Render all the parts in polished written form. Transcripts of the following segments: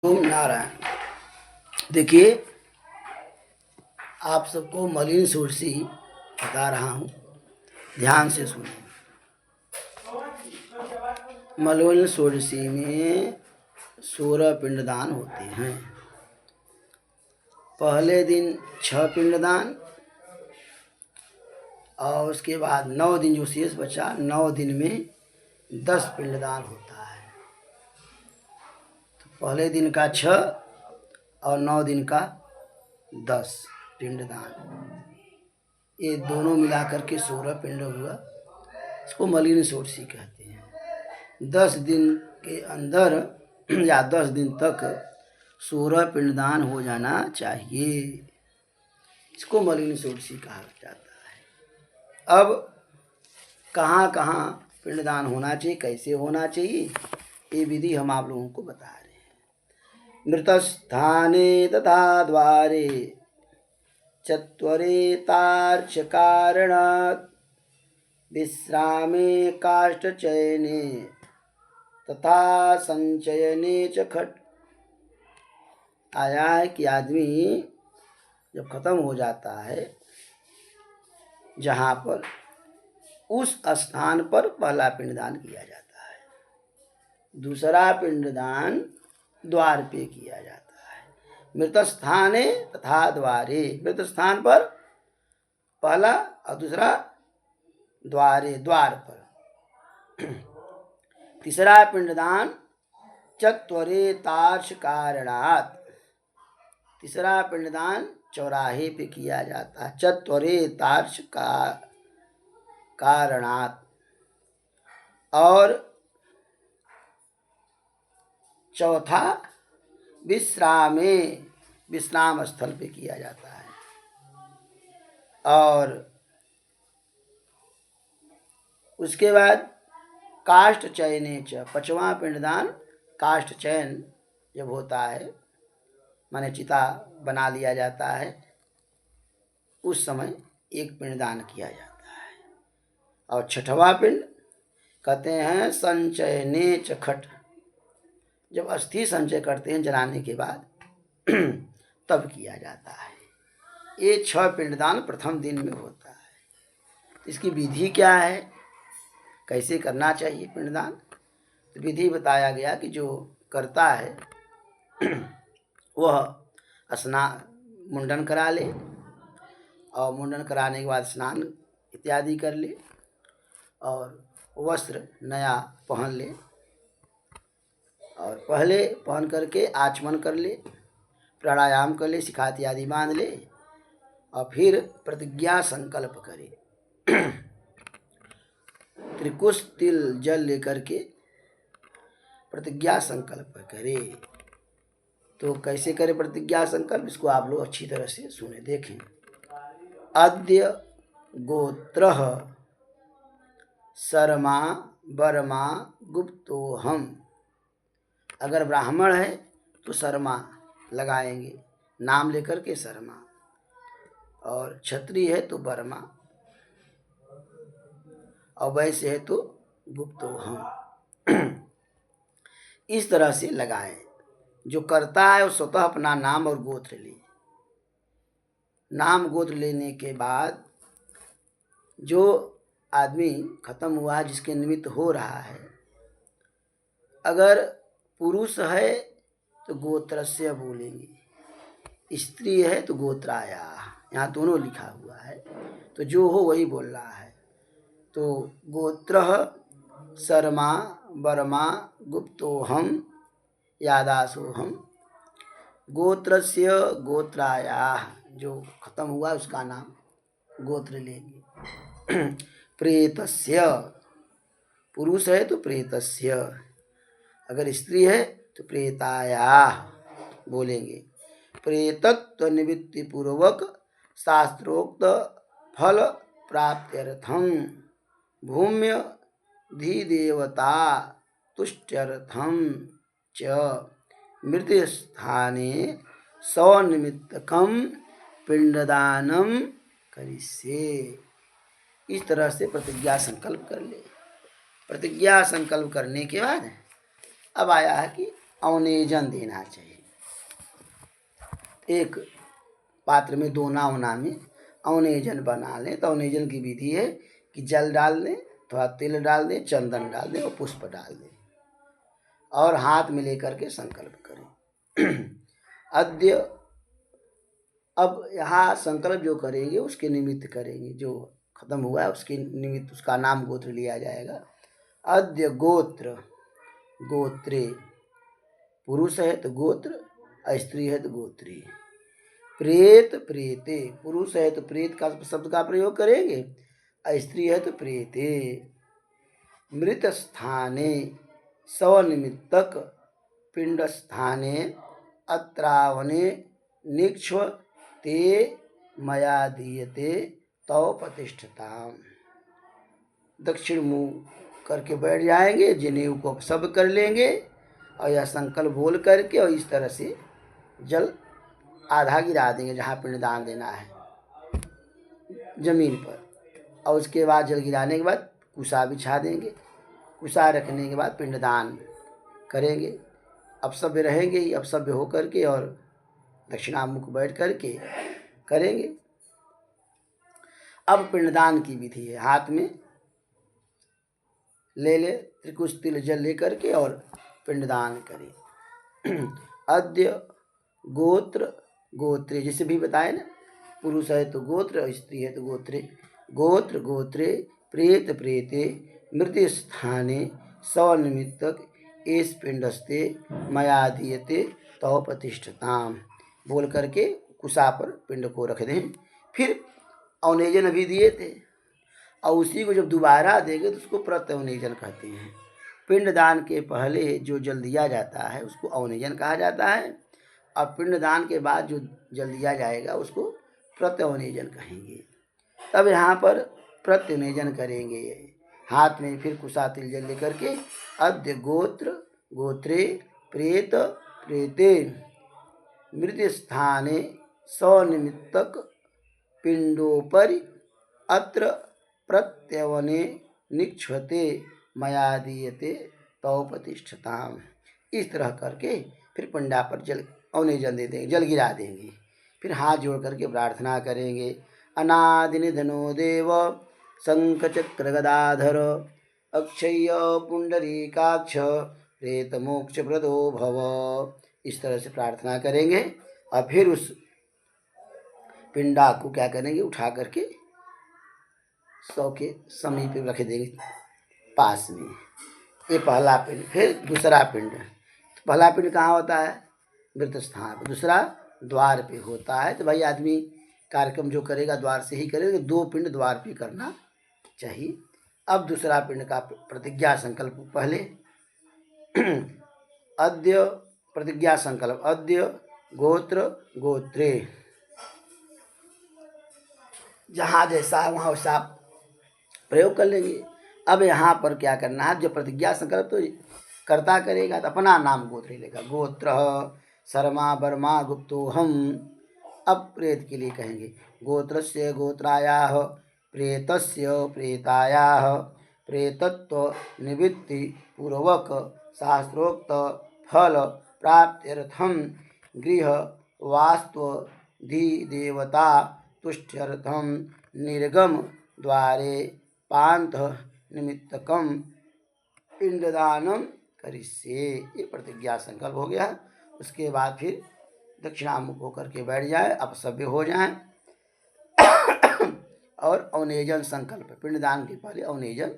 ओम नारायण। देखिए, आप सबको मलिन षोडशी बता रहा हूँ, ध्यान से सुनिए। मलिन षोडशी में 16 पिंडदान होते हैं। पहले दिन 6 पिंडदान और उसके बाद 9 दिन जो शेष बचा, 9 दिन में 10 पिंडदान होता है। तो पहले दिन का 6 और 9 दिन का 10 पिंडदान, ये दोनों मिलाकर के 16 पिंड हुआ। इसको मलिन षोडशी कहते हैं। 10 दिन के अंदर या 10 दिन तक 16 पिंडदान हो जाना चाहिए। इसको मलिन षोडशी कहा जाता है। अब कहाँ कहाँ पिंडदान होना चाहिए, कैसे होना चाहिए, ये विधि हम आप लोगों को बता रहे हैं। मृतस्थाने तथा द्वारे चत्वरेतार्चकारणात् विश्रामे काष्ठचयने तथा संचयने च खट। आया है कि आदमी जब खत्म हो जाता है जहाँ पर, उस स्थान पर पहला पिंडदान किया जाता है, दूसरा पिंडदान द्वार पे किया जाता है। मृत स्थाने तथा द्वारे, मृत स्थान पर पहला और दूसरा द्वारे, द्वार पर। तीसरा पिंडदान चत्वरेतार्च कारणात्, तीसरा पिंडदान चौराहे पे किया जाता है, चत्वरेतार्च कारणात्। और चौथा विश्रामे, विश्राम स्थल पे किया जाता है। और उसके बाद काष्ठ चयने च, पांचवा पिंडदान काष्ठ चयन जब होता है, माने चिता बना लिया जाता है, उस समय एक पिंडदान किया जाता है। और छठवां पिंड कहते हैं संचयने च खट, जब अस्थि संचय करते हैं जलाने के बाद तब किया जाता है। ये 6 पिंडदान प्रथम दिन में होता है। इसकी विधि क्या है, कैसे करना चाहिए पिंडदान, तो विधि बताया गया कि जो करता है वह स्नान मुंडन करा ले, और मुंडन कराने के बाद स्नान इत्यादि कर ले, और वस्त्र नया पहन ले, और पहले पहन करके आचमन कर ले, प्राणायाम कर ले, शिखा इत्यादि बांध ले, और फिर प्रतिज्ञा संकल्प करे। त्रिकुश तिल जल लेकर के प्रतिज्ञा संकल्प करे। तो कैसे करे प्रतिज्ञा संकल्प, इसको आप लोग अच्छी तरह से सुने, देखें। अद्य गोत्रः शर्मा वर्मा गुप्तोहम। अगर ब्राह्मण है तो शर्मा लगाएंगे, नाम लेकर के शर्मा, और क्षत्रिय है तो वर्मा, और वैश्य है तो गुप्तोहम। इस तरह से लगाएं। जो करता है वो स्वतः अपना नाम और गोत्र ले। नाम गोत्र लेने के बाद जो आदमी खत्म हुआ, जिसके निमित्त हो रहा है, अगर पुरुष है तो गोत्रस्य बोलेंगे, स्त्री है तो गोत्राया, यहाँ दोनों लिखा हुआ है, तो जो हो वही बोल रहा है। तो गोत्र शर्मा वर्मा गुप्तोहम यादासोहम, गोत्रस्य गोत्राया, जो खत्म हुआ उसका नाम गोत्र लेंगे। प्रेतस्य, पुरुष है तो प्रेतस्य, अगर स्त्री है तो प्रेताया बोलेंगे। प्रेतत्व निवृत्ति पूर्वक शास्त्रोक्त फल प्राप्त्यर्थम भूम्य धीदेवता तुष्ट्यर्थम च मृत स्थाने स्वनिमित्तकम पिंडदानम करिष्ये। इस तरह से प्रतिज्ञा संकल्प कर ले। प्रतिज्ञा संकल्प करने के बाद अब आया है कि अवनेजन देना चाहिए। एक पात्र में दोना ओना में अवनेजन बना लें। तो अवनेजन की विधि है कि जल डाल दें, थोड़ा तेल डाल दें, चंदन डाल दें और पुष्प डाल दें और हाथ में लेकर के संकल्प करें। अद्य, अब यहाँ संकल्प जो करेंगे उसके निमित्त करेंगे, जो खत्म हुआ है उसके निमित्त उसका नाम गोत्र लिया जाएगा। अद्य गोत्र, गोत्रे, पुरुष है तो गोत्र, स्त्री है तो गोत्री। प्रेत, प्रेते, पुरुष है तो प्रेत का शब्द का प्रयोग करेंगे, स्त्री है तो प्रेते। मृत स्थाने स्वनिमित्तक पिंड स्थाने अत्रावने निक्ष्व ते मया दीयते तव प्रतिष्ठताम। दक्षिण मुँह करके बैठ जाएंगे, जनेऊ को सब कर लेंगे और यह संकल्प बोल करके और इस तरह से जल आधा गिरा देंगे जहाँ पिंडदान देना है जमीन पर। और उसके बाद जल गिराने के बाद कुसा बिछा देंगे। कुसा रखने के बाद पिंडदान करेंगे। अब सभ्य रहेंगे ही, अब सभ्य हो करके और दक्षिणामुख बैठ करके करेंगे। अब पिंडदान की विधि है, हाथ में ले ले त्रिकुश तिल जल ले करके और पिंडदान करें। अद्य गोत्र, गोत्रे, जैसे भी बताए ना, पुरुष है तो गोत्र, स्त्री है तो गोत्रे। गोत्र, गोत्रे, प्रेत, प्रेते, मृत स्थाने स्वनिमित्तक एस पिंडस्ते मया दीयते तव प्रतिष्ठताम। बोल करके कुसा पर पिंड को रख दें। फिर अवनेजन अभी दिए थे और उसी को जब दोबारा देंगे तो उसको प्रत्यवनेजन कहते हैं। पिंडदान के पहले जो जल दिया जाता है उसको अवनेजन कहा जाता है और पिंडदान के बाद जो जल दिया जाएगा उसको प्रत्यवनेजन कहेंगे। तब यहाँ पर प्रत्यवनेजन करेंगे हाथ में। फिर कुसा तिल जल लेकर के अद्य गोत्र, गोत्रे, प्रेत, प्रेते, मृत स्थाने स्वनिमित्तक पिंडोपरि अत्र प्रत्यवने निक्षते मया दीयते तव प्रतिष्ठताम। इस तरह करके फिर पिंडा पर जल अवनेजन दे देंगे, जल गिरा देंगे। फिर हाथ जोड़ करके प्रार्थना करेंगे। अनादि निधनो देव शंख चक्र गदाधर अक्षय पुंडरीकाक्ष प्रेत मोक्ष प्रदो भव। इस तरह से प्रार्थना करेंगे और फिर उस पिंडा को क्या करेंगे, उठा करके सौ के समीप रख देंगे पास में। ये पहला पिंड। फिर दूसरा पिंड, तो पहला पिंड कहाँ होता है, मृत स्थान पर, दूसरा द्वार पे होता है। तो भाई आदमी कार्यक्रम जो करेगा द्वार से ही करेगा, 2 पिंड द्वार पे करना चाहिए। अब दूसरा पिंड का प्रतिज्ञा संकल्प पहले। अद्य प्रतिज्ञा संकल्प, अद्य गोत्र, गोत्रे, जहाँ जैसा है वहाँ वैसा प्रयोग कर लेंगे। अब यहाँ पर क्या करना है, जो प्रतिज्ञा संकल्प तो कर्ता करेगा तो अपना नाम गोत्र लेगा। गोत्र शर्मा वर्मा गुप्तोहम। अब प्रेत के लिए कहेंगे गोत्रस्य गोत्रायाः प्रेतस्य प्रेतायाः प्रेतत्व निवृत्ति पूर्वक शास्त्रोक्त फल प्राप्त्यर्थम गृह वास्त्वधि देवता तुष्ट्यर्थम निर्गम द्वारे पांथ निमित्तकम पिंडदानम करिष्ये। ये प्रतिज्ञा संकल्प हो गया। उसके बाद फिर दक्षिणामुख होकर के बैठ जाए, अब सभ्य हो जाए और अवनेजन संकल्प, पिंडदान के पहले अवनेजन।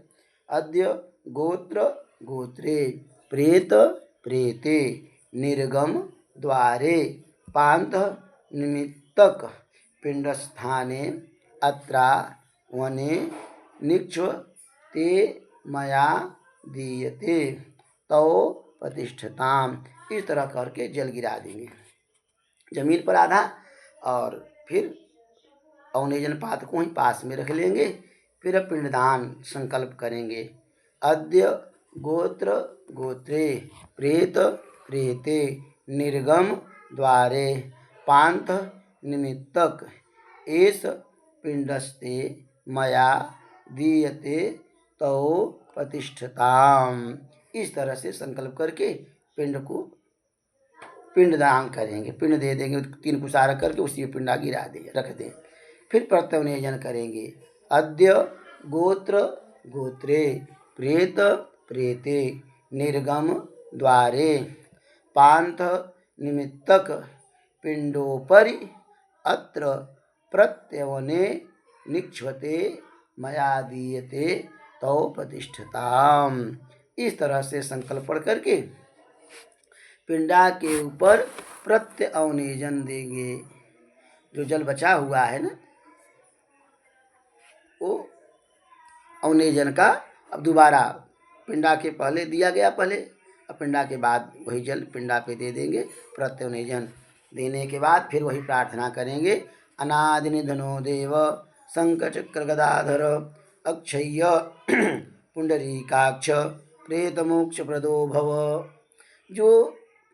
अद्य गोत्र, गोत्रे, प्रेत, प्रेते, निर्गम द्वारे पांथ निमित्तक पिंडस्थाने अत्रा वने निक्ष्व ते मया दीयते तव प्रतिष्ठताम। इस तरह करके जल गिरा देंगे जमीन पर आधा और फिर अवनेजन पात्र को ही पास में रख लेंगे। फिर पिंडदान संकल्प करेंगे। अद्य गोत्र, गोत्रे, प्रेत, प्रेते, निर्गम द्वारे पांथ निमित्तक एस पिंडस्ते मया दीयते तव प्रतिष्ठताम। इस तरह से संकल्प करके पिंड को पिंडदान करेंगे, पिंड दे देंगे, 3 कुसा रख करके उसी में पिंडा गिरा दें, रख दें। फिर प्रत्यवनियोजन करेंगे। अद्य गोत्र गोत्रे प्रेत प्रेते निर्गम द्वारे पांथ निमित्तक पिंडोपरि अत्र प्रत्यवने निक्षते मया दीयते तौ प्रतिष्ठताम। इस तरह से संकल्प पढ़ करके पिंडा के ऊपर प्रत्यवनेजन देंगे। जो जल बचा हुआ है ना, वो अवनेजन का अब दोबारा पिंडा के पहले दिया गया पहले, अब पिंडा के बाद वही जल पिंडा पे दे देंगे। प्रत्यवनेजन देने के बाद फिर वही प्रार्थना करेंगे। अनादि निधनो देव शंखचक्र गदाधर अक्षय्य पुंडरीकाक्ष प्रेत मोक्ष प्रदो भव। जो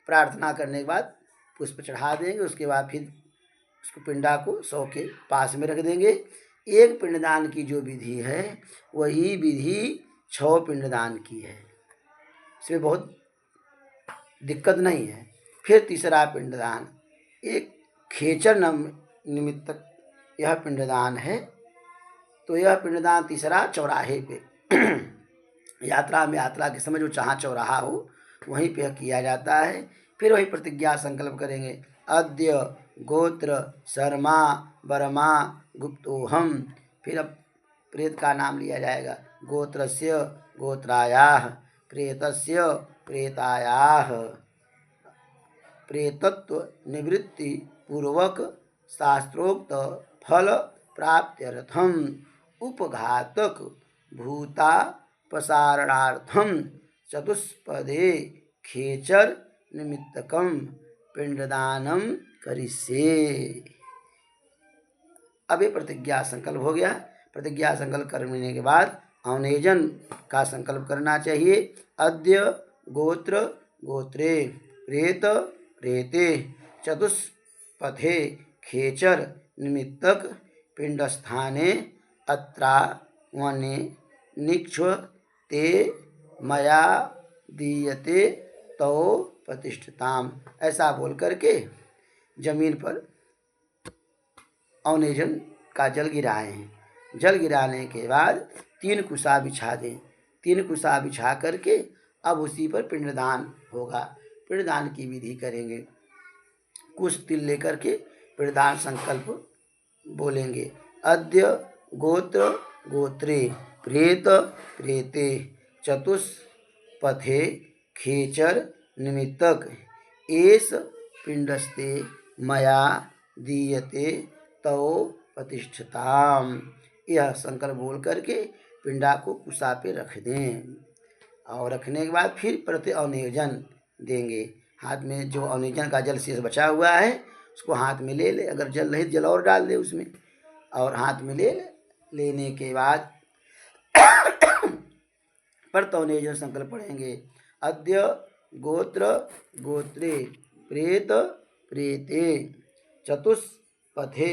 प्रार्थना करने के बाद पुष्प चढ़ा देंगे, उसके बाद फिर उसको पिंडा को 100 के पास में रख देंगे। एक पिंडदान की जो विधि है वही विधि 6 पिंडदान की है, इसमें बहुत दिक्कत नहीं है। फिर तीसरा पिंडदान एक खेचर निमित्त यह पिंडदान है। तो यह पिंडदान तीसरा चौराहे पे यात्रा के समय जो जहाँ चौराहा हो वहीं पे किया जाता है। फिर वही प्रतिज्ञा संकल्प करेंगे। अद्य गोत्र शर्मा बर्मा गुप्तोहम। फिर अब प्रेत का नाम लिया जाएगा। गोत्रस्य गोत्रायाः प्रेतस्य प्रेतायाः प्रेतत्व निवृत्ति पूर्वक शास्त्रोक्त फल प्राप्त्यर्थम उपघातक भूतापसारणार्थम चतुष्पदे खेचर निमित्तकम पिंडदानम करिष्ये। अब ये प्रतिज्ञा संकल्प हो गया। प्रतिज्ञा संकल्प करने के बाद अवनेजन का संकल्प करना चाहिए। अद्य गोत्र गोत्रे प्रेत प्रेते चतुष्पथे खेचर निमित्तक पिंडस्थाने अत्रा वने निक्षते मया दीयते तो प्रतिष्ठताम। ऐसा बोल करके जमीन पर अवनेजन का जल गिराए हैं। जल गिराने के बाद 3 कुसा बिछा दें। 3 कुसा बिछा करके अब उसी पर पिंडदान होगा। पिंडदान की विधि करेंगे। कुछ तिल लेकर के पिंडदान संकल्प बोलेंगे। अद्य गोत्र गोत्रे प्रेत प्रेते चतुष्पथे खेचर निमित्तक एष पिंडस्ते मया दीयते तौ प्रतिष्ठताम। यह संकल्प बोल करके पिंडा को कुसा पे रख दें और रखने के बाद फिर प्रति अवनेजन देंगे। हाथ में जो अवनेजन का जल शेष बचा हुआ है उसको हाथ में ले ले, अगर जल रहे जल और डाल दे उसमें, और हाथ में ले लेने के बाद प्रत्यवनेजन संकल्प पढ़ेंगे। अद्य गोत्र गोत्रे प्रेत प्रेते चतुष्पथे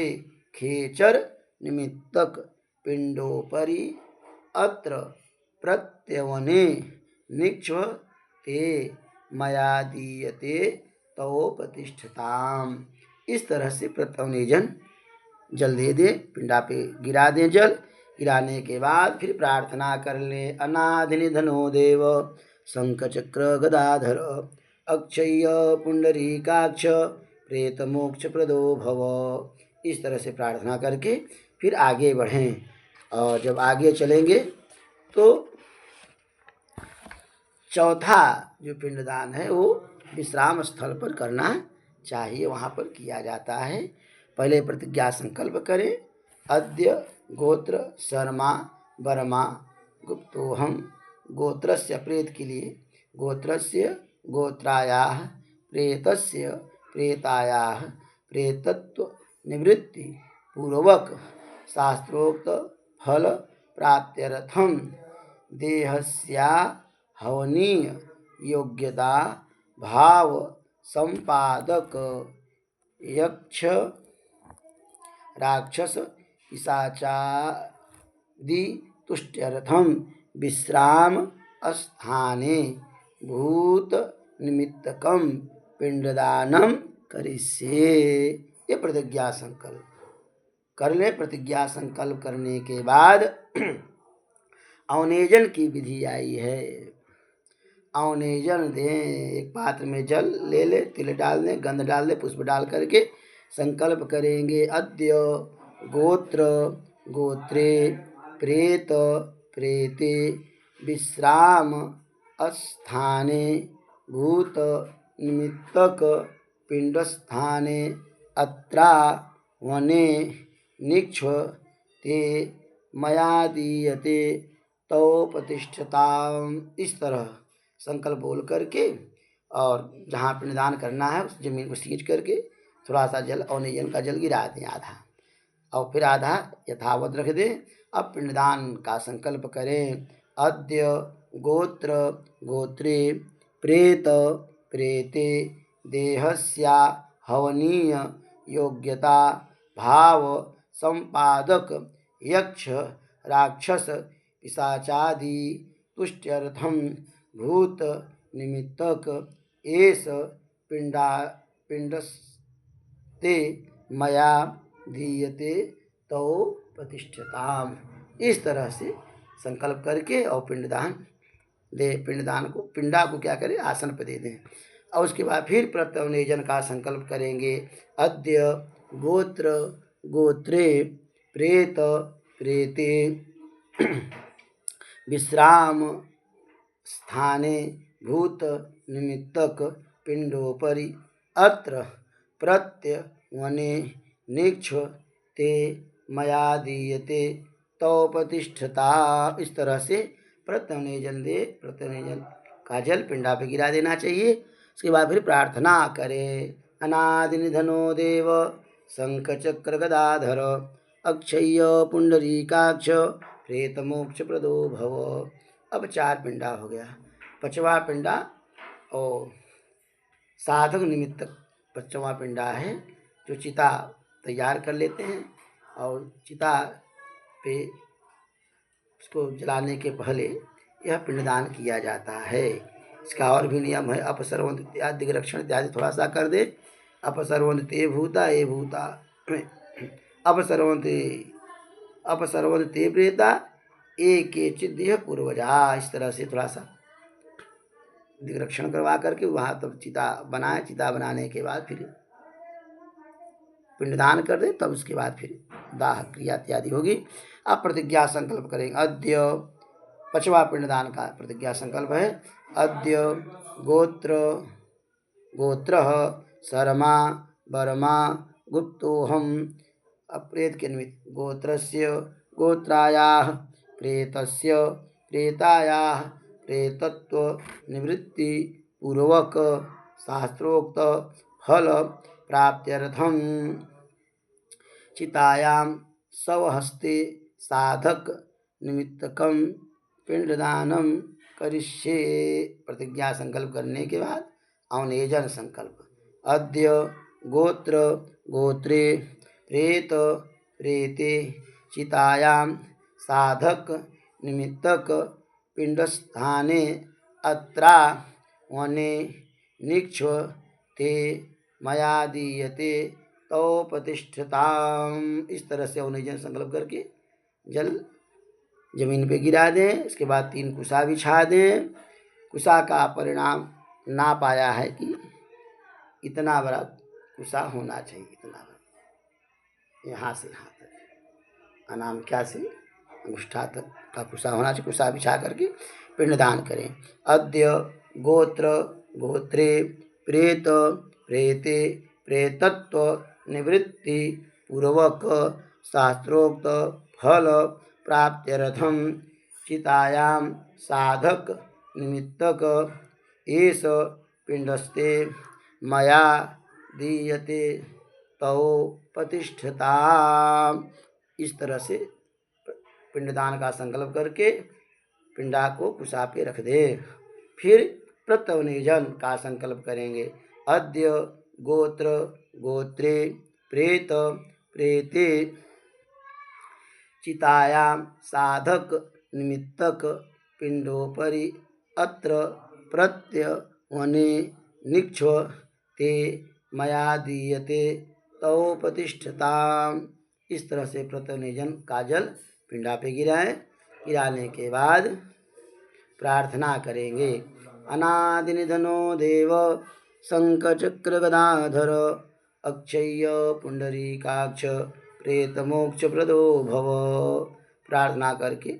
खेचर निमित्तक पिंडोपरि अत्र प्रत्यवने निक्षते मया दीयते तौ प्रतिष्ठताम। इस तरह से प्रत्यवनेजन जल दे दे, पिंडा पे गिरा दें। जल गिराने के बाद फिर प्रार्थना कर ले। अनादि निधनो देव शंखचक्र गदाधर अक्षय्य पुंडरीकाक्ष प्रेत मोक्ष प्रदो भव। इस तरह से प्रार्थना करके फिर आगे बढ़ें। और जब आगे चलेंगे तो चौथा जो पिंडदान है वो विश्राम स्थल पर करना चाहिए, वहाँ पर किया जाता है। पहले प्रतिज्ञा संकल्प करें। अद्य गोत्र शर्मा बर्मा गुप्तोहम। गोत्रस्य प्रेत के लिए गोत्रस्य गोत्रायाः प्रेतस्य प्रेतायाः प्रेतत्व निवृत्ति पूर्वक शास्त्रोक्त फल प्राप्त्यर्थम देहस्या हवनीय योग्यता भाव संपादक यक्ष राक्षस पिशाचादि तुष्ट्यर्थम विश्राम स्थाने भूत निमित्तकम पिंडदानम करिष्ये। ये प्रतिज्ञा संकल्प कर ले। प्रतिज्ञा संकल्प करने के बाद अवनेजन की विधि आई है। अवनेजन दें, एक पात्र में जल ले ले, तिल डाल दें, गंध डाल दें, पुष्प डाल करके संकल्प करेंगे। अद्य गोत्र गोत्रे प्रेत प्रेते विश्राम स्थाने भूत निमित्तक पिंडस्थाने अत्रा वने निक्ष ते मया दीयते तो प्रतिष्ठताम। इस तरह संकल्प बोल करके और जहाँ पिंडदान करना है उस जमीन को सींच करके थोड़ा सा जल और निजन का जल गिरा दें आधा, और फिर आधा यथावत रख दें। अब पिंडदान का संकल्प करें। अद्य गोत्र गोत्रे प्रेत प्रेते देहस्या हवनीय योग्यता भाव संपादक यक्ष राक्षस पिशाचादि तुष्ट्यर्थम भूत निमित्तक एष पिंडस्ते मया दीयते तो प्रतिष्ठताम। इस तरह से संकल्प करके और पिंडदान दे। पिंडदान को पिंडा को क्या करें, आसन पर दे दें। और उसके बाद फिर प्रत्यवनेजन का संकल्प करेंगे। अद्य गोत्र गोत्रे प्रेत प्रेते विश्राम स्थाने भूत निमित्तक पिंडोपरि अत्र प्रत्यवने निक्ष ते मया दीयते तो प्रतिष्ठता। इस तरह से प्रत्यवनेजन दे। प्रत्यवनेजन का जल पिंडा पे गिरा देना चाहिए। उसके बाद फिर प्रार्थना करें। अनादि निधनो देव शंख चक्र गदाधर अक्षय पुंडरीकाक्ष प्रेत मोक्ष प्रदो भव। अब 4 पिंडा हो गया। 5वां पिंडा और साधक निमित्त 5वां पिंडा है, जो चिता तैयार कर लेते हैं और चिता पे उसको जलाने के पहले यह पिंडदान किया जाता है। इसका और भी नियम है। अपसर्वंत इत्यादि दिग्रक्षण इत्यादि थोड़ा सा कर दे। अपसर्वंत ते भूता ये भूता अपसर्वंत ते प्रेता एक चिद्य पूर्वजा। इस तरह से थोड़ा सा दिग्रक्षण करवा करके वहाँ तब चिता बनाए। चिता बनाने के बाद फिर पिंडदान कर दे, तब उसके बाद फिर दाह क्रिया इत्यादि होगी। अब प्रतिज्ञा संकल्प करेंगे। अद्य 5वां पिंडदान का प्रतिज्ञा संकल्प है। अद्य गोत्र शर्मा वर्मा गुप्तोहम। अप्रेत के निमित्त गोत्रस्य गोत्रायाः प्रेतस्य प्रेतायाः प्रेतत्व निवृत्ति पूर्वक शास्त्रोक्त फल प्राप्त्यर्थम चितायां स्वहस्ते साधक निमित्तकम पिंडदानम करिष्ये। प्रतिज्ञा संकल्प करने के बाद अवनेजन संकल्प। अद्य गोत्र गोत्रे प्रेत प्रेते चितायां साधक निमित्तक पिंडस्थाने अत्रा वने निक्ष ते मया दीयते तो प्रतिष्ठताम। इस तरह से अवनेजन संकल्प करके जल जमीन पे गिरा दें। इसके बाद 3 कुशा बिछा दें। कुशा का परिणाम ना पाया है कि इतना बड़ा कुशा होना चाहिए, इतना बड़ा, यहाँ से यहाँ तक अनामिका से अंगुष्ठा तक का कुशा होना चाहिए। कुशा बिछा करके पिंडदान करें। अद्य गोत्र गोत्रे प्रेत प्रेते प्रेतत्व निवृत्ति पूर्वक शास्त्रोक्त फल प्राप्त्यर्थम चितायां साधक निमित्तक एष पिंडस्ते मया दीयते तो प्रतिष्ठता। इस तरह से पिंडदान का संकल्प करके पिंडा को कुशा पे रख दे। फिर प्रत्यवनेजन का संकल्प करेंगे। अद्य गोत्र गोत्रे प्रेत प्रेते चितायां साधक निमित्तक पिंडोपरि अत्र प्रत्यवने निक्ष ते मया दीयते तौ प्रतिष्ठताम। इस तरह से प्रत्यवनिजन का जल पिंडा पे गिराएं। गिराने के बाद प्रार्थना करेंगे। अनादिनिधनो देव शंखचक्र गदाधर अक्षय्य पुंडरीकाक्ष प्रेत मोक्ष प्रदो भव। प्रार्थना करके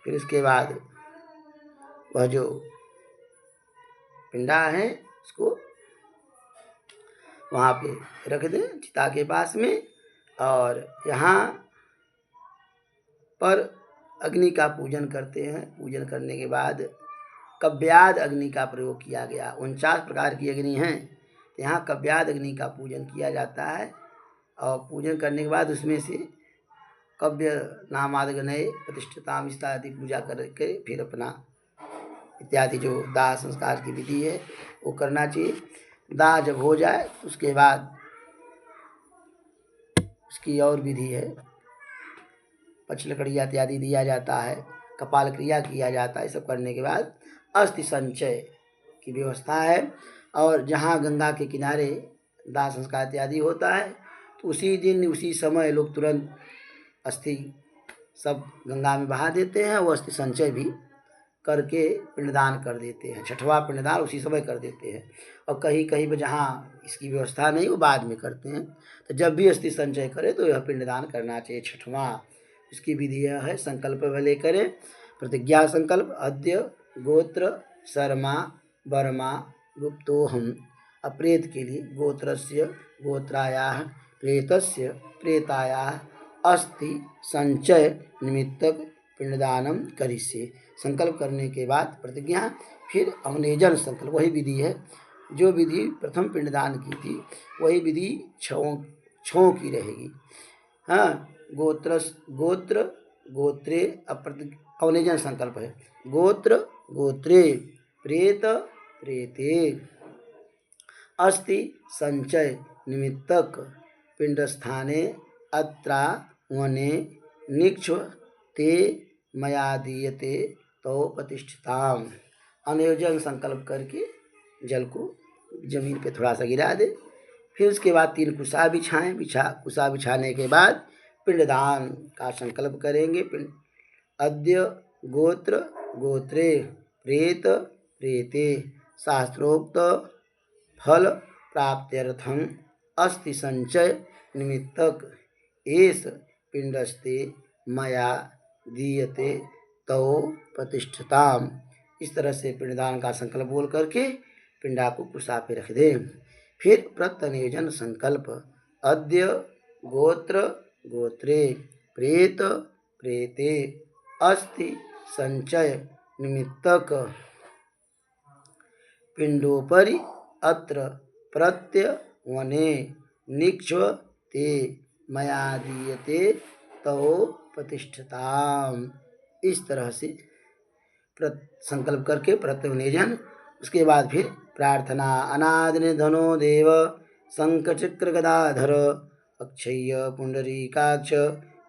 फिर उसके बाद वह जो पिंडा है उसको वहाँ पे रख दें चिता के पास में। और यहाँ पर अग्नि का पूजन करते हैं। पूजन करने के बाद कव्याद अग्नि का प्रयोग किया गया। 49 प्रकार की अग्नि हैं। यहाँ कव्याद अग्नि का पूजन किया जाता है। और पूजन करने के बाद उसमें से कव्य नामादगनय प्रतिष्ठिताम इत्यादि पूजा करके फिर अपना इत्यादि जो दाह संस्कार की विधि है वो करना चाहिए। दाह जब हो जाए उसके बाद उसकी और विधि है। पचलकड़िया इत्यादि दिया जाता है, कपाल क्रिया किया जाता है। सब करने के बाद अस्थि संचय की व्यवस्था है। और जहाँ गंगा के किनारे दाह संस्कार इत्यादि होता है तो उसी दिन उसी समय लोग तुरंत अस्थि सब गंगा में बहा देते हैं। वो अस्थि संचय भी करके पिंडदान कर देते हैं। छठवां पिंडदान उसी समय कर देते हैं। और कहीं कहीं पर जहाँ इसकी व्यवस्था नहीं वो बाद में करते हैं। तो जब भी अस्थि संचय करें तो यह पिंडदान करना चाहिए। छठवां इसकी विधि यह है। संकल्प भले करें। प्रतिज्ञा संकल्प। अद्य गोत्र शर्मा वर्मा गुप्तोहम। अप्रेत के लिए गोत्रस्य गोत्रायाः प्रेतस्य प्रेतायाः अस्थि संचय निमित्तक पिंडदानम करिष्ये। संकल्प करने के बाद प्रतिज्ञा, फिर अवनेजन संकल्प। वही विधि है जो विधि प्रथम पिंडदान की थी, वही विधि छओं की रहेगी। हाँ, गोत्र गोत्रे अवनेजन संकल्प है। गोत्र गोत्रे प्रेत प्रेते अस्थि संचय निमित्तक पिंडस्थाने अत्रा वने निक्ष्व ते मया दीयते तो प्रतिष्ठिताम। अनयोजन संकल्प करके जल को जमीन पे थोड़ा सा गिरा दे। फिर उसके बाद 3 कुसा बिछाएं। कुसा बिछाने के बाद पिंडदान का संकल्प करेंगे। अद्य गोत्र गोत्रे प्रेत प्रेते शास्त्रोक्त फल प्राप्त्यर्थम अस्थि संचय निमित्तक एष पिंडस्ते मया दीयते तो प्रतिष्ठिताम। इस तरह से पिंडदान का संकल्प बोल करके पिंडा को कुसा पे रख दें। फिर प्रत्यनियोजन संकल्प। अद्य गोत्र गोत्रे प्रेत प्रेते अस्थि संचय निमित्तक पिंडोपरि अत्र प्रत्यवने निक्ष्व ते मया दीयते तो प्रतिष्ठिताम। इस तरह से संकल्प करके प्रत्यवनेजन। उसके बाद फिर प्रार्थना। अनादिनिधनो देव शंखचक्र गदाधर अक्षय्य पुंडरीकाक्ष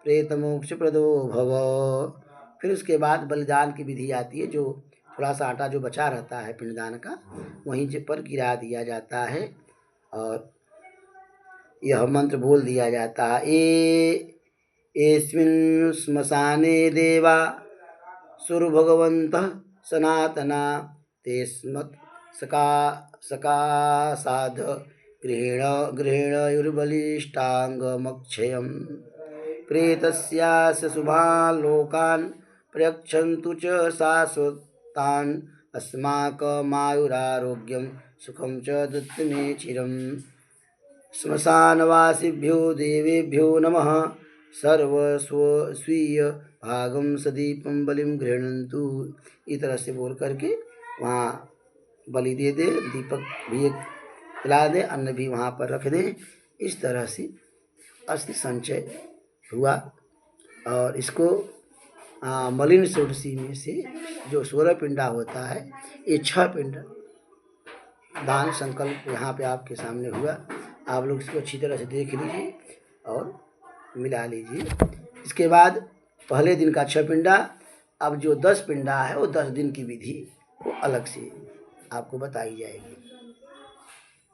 प्रेतमोक्ष प्रदो भव। फिर उसके बाद बलिदान की विधि आती है। जो थोड़ा सा आटा जो बचा रहता है पिंडदान का वहीं पर गिरा दिया जाता है और यह मंत्र बोल दिया जाता है। एस्मिन् श्मशाने देवा सुरभगवन्तः सनातना ते स्मत् सकाशाद् गृहेणयुर्बलिष्टाङ्गमक्षयम् प्रेतस्यास्य शुभान् लोकान् प्रयच्छन्तु च शाश्वतान् अस्माकमायुरारोग्यं सुखं च दत्त मे चिरम्। श्मशानवासिभ्यो देवेभ्यो नमः। सर्वस्वीय भागम सदीपम बलिम गृह्णन्तु। इस तरह से बोल करके वहाँ बलि दे दे। दीपक भी एक जला दे, अन्न भी वहाँ पर रख दें। इस तरह से अस्थि संचय हुआ। और इसको मलिन षोडशी में से जो 16 पिंडा होता है, ये 6 पिंड दान संकल्प यहाँ पे आपके सामने हुआ। आप लोग इसको अच्छी तरह से देख लीजिए और मिला लीजिए। इसके बाद पहले दिन का 6 पिंडा। अब जो 10 पिंडा है वो 10 दिन की विधि वो अलग से आपको बताई जाएगी।